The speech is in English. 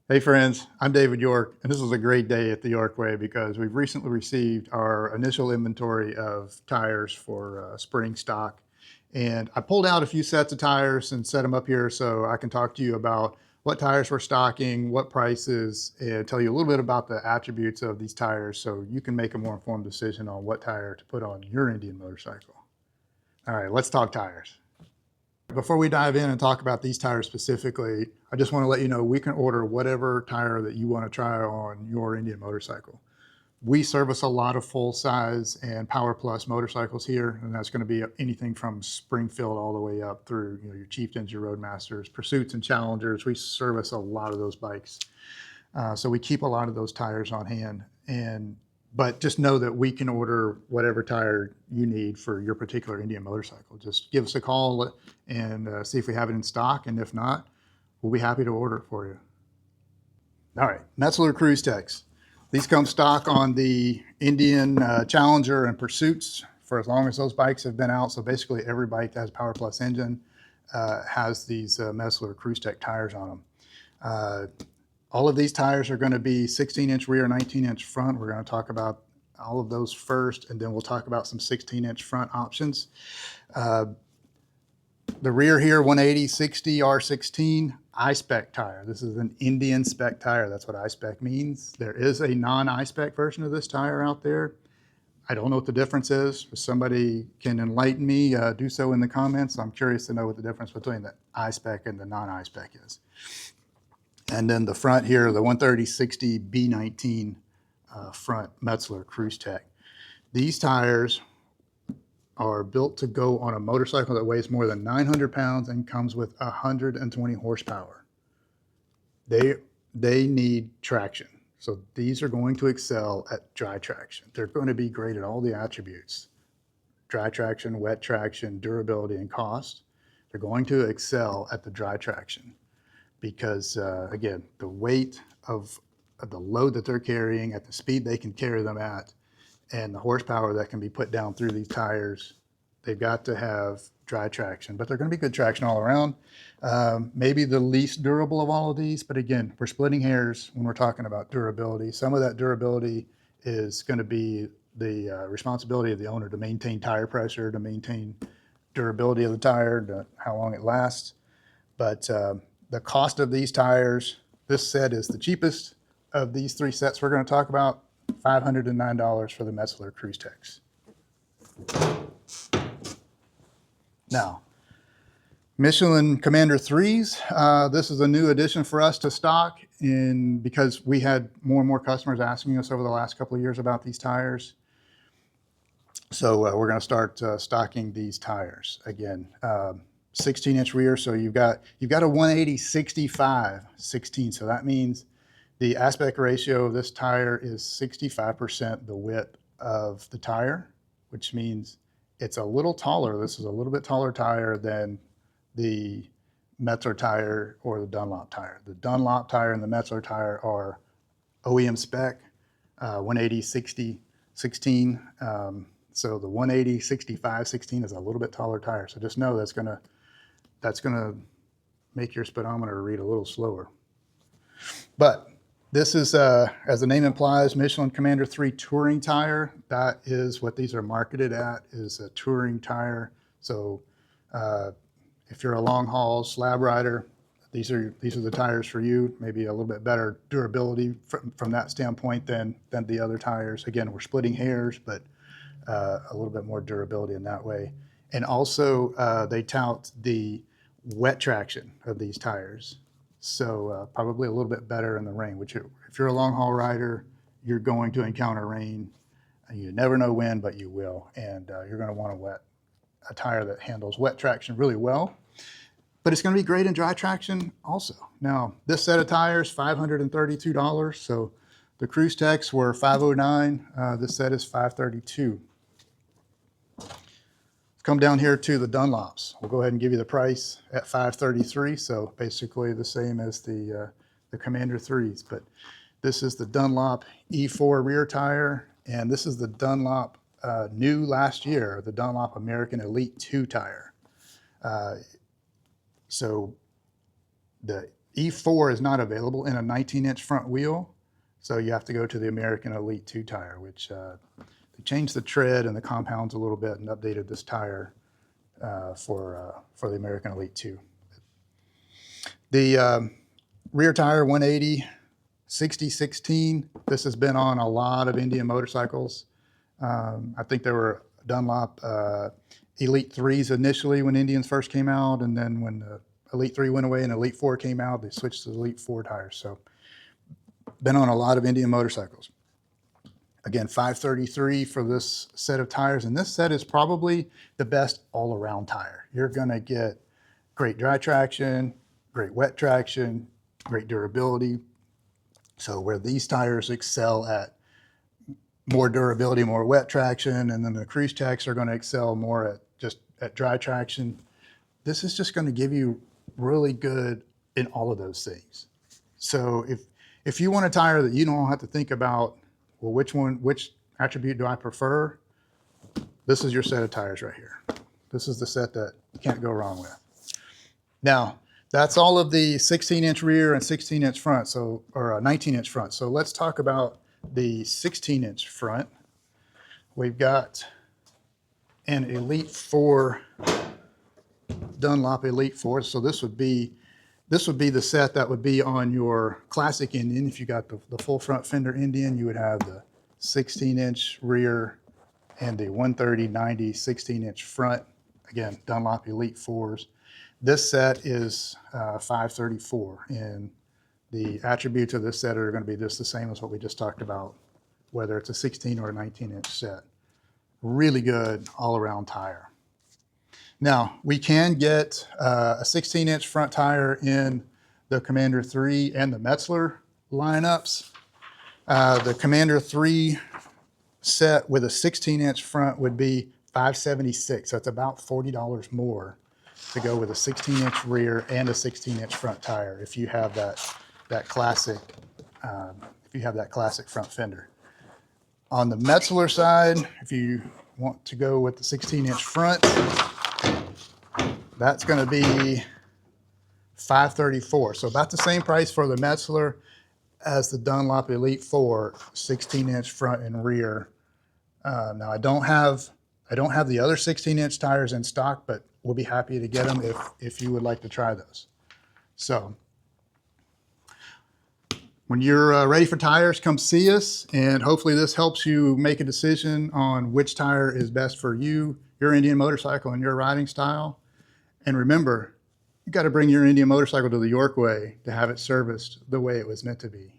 Hey friends, I'm David York, and this is a great day at the York Way because we've recently received our initial inventory of tires for spring stock. And I pulled out a few sets of tires and set them up here so I can talk to you about what tires we're stocking, what prices, and tell you a little bit about the attributes of these tires so you can make a more informed decision on what tire to put on your Indian motorcycle. All right, let's talk tires. Before we dive in and talk about these tires specifically, I just want to let you know we can order whatever tire that you want to try on your Indian motorcycle. We service a lot of full size and Power Plus motorcycles here, and that's going to be anything from Springfield all the way up through your Chieftains, your Roadmasters, Pursuits, and Challengers. We service a lot of those bikes. So we keep a lot of those tires on hand. But just know that we can order whatever tire you need for your particular Indian motorcycle. Just give us a call and see if we have it in stock. And if not, we'll be happy to order it for you. All right, Metzeler Cruisetecs. These come stock on the Indian Challenger and Pursuits for as long as those bikes have been out. So basically every bike that has Power Plus engine has these Metzeler Cruisetec tires on them. All of these tires are going to be 16-inch rear, 19-inch front. We're going to talk about all of those first, and then we'll talk about some 16-inch front options. The rear here, 180/60 R16 I-Spec tire. This is an Indian spec tire. That's what I-Spec means. There is a non-I-Spec version of this tire out there. I don't know what the difference is. If somebody can enlighten me, do so in the comments. I'm curious to know what the difference between the I-Spec and the non-I-Spec is. And then the front here, the 130/60 B19 front Metzeler Cruisetec. These tires are built to go on a motorcycle that weighs more than 900 pounds and comes with 120 horsepower. They need traction. So these are going to excel at dry traction. They're going to be great at all the attributes: dry traction, wet traction, durability, and cost. They're going to excel at the dry traction. Because again, the weight of the load that they're carrying at the speed they can carry them at and the horsepower that can be put down through these tires, they've got to have dry traction, but they're going to be good traction all around. Maybe the least durable of all of these, but again, we're splitting hairs when we're talking about durability. Some of that durability is going to be the responsibility of the owner to maintain tire pressure, to maintain durability of the tire, how long it lasts. But the cost of these tires, this set is the cheapest of these three sets we're going to talk about, $509 for the Metzeler Cruisetecs. Now, Michelin Commander 3s. This is a new addition for us to stock because we had more and more customers asking us over the last couple of years about these tires. So we're going to start stocking these tires again. 16-inch rear, so you've got a 180/65/16. So that means the aspect ratio of this tire is 65% the width of the tire, which means it's a little taller. This is a little bit taller tire than the Metzeler tire or the Dunlop tire. The Dunlop tire and the Metzeler tire are OEM spec, 180/60/16. So the 180/65/16 is a little bit taller tire. So just know that's gonna make your speedometer read a little slower. But this is, as the name implies, Michelin Commander 3 touring tire. That is what these are marketed at, is a touring tire. So if you're a long haul slab rider, these are the tires for you. Maybe a little bit better durability from that standpoint than the other tires. Again, we're splitting hairs, but a little bit more durability in that way. And also they tout the wet traction of these tires. So probably a little bit better in the rain, which if you're a long haul rider, you're going to encounter rain. You never know when, but you will. And you're going to want a tire that handles wet traction really well. But it's going to be great in dry traction also. Now, this set of tires, $532. So the Cruisetecs were $509. This set is $532. Come down here to the Dunlops. We'll go ahead and give you the price at $533. So basically the same as the Commander 3s. But this is the Dunlop E4 rear tire, and this is the Dunlop new last year, the Dunlop American Elite 2 tire. So the E4 is not available in a 19-inch front wheel, so you have to go to the American Elite 2 tire, which they changed the tread and the compounds a little bit and updated this tire for the American Elite 2. The rear tire 180 60/16. This has been on a lot of Indian motorcycles. I think there were Dunlop Elite 3s initially when Indians first came out, and then when the Elite 3 went away and Elite 4 came out, they switched to the Elite 4 tires. So been on a lot of Indian motorcycles. Again, 533 for this set of tires, and this set is probably the best all-around tire. You're gonna get great dry traction, great wet traction, great durability. So where these tires excel at more durability, more wet traction, and then the Cruisetecs are gonna excel more at dry traction, this is just gonna give you really good in all of those things. So if you want a tire that you don't have to think about, well, which attribute do I prefer? This is your set of tires right here. This is the set that you can't go wrong with. Now, that's all of the 16-inch rear and 16-inch front, so, or 19-inch front. So let's talk about the 16-inch front. We've got an Elite 4, Dunlop Elite 4. So this would be the set that would be on your classic Indian. If you got the full front fender Indian, you would have the 16-inch rear and the 130/90 16-inch front. Again, Dunlop Elite 4s. This set is 534, and the attributes of this set are going to be just the same as what we just talked about, whether it's a 16 or a 19-inch set. Really good all-around tire. Now, we can get a 16-inch front tire in the Commander 3 and the Metzeler lineups. The Commander 3 set with a 16-inch front would be $576. So it's about $40 more to go with a 16-inch rear and a 16-inch front tire if you have that classic front fender. On the Metzeler side, if you want to go with the 16-inch front, that's going to be $534. So about the same price for the Metzeler as the Dunlop Elite 4 16-inch front and rear. Now I don't have the other 16-inch tires in stock, but we'll be happy to get them if you would like to try those. So when you're ready for tires, come see us, and hopefully this helps you make a decision on which tire is best for you, your Indian motorcycle, and your riding style. And remember, you got to bring your Indian motorcycle to the York way to have it serviced the way it was meant to be.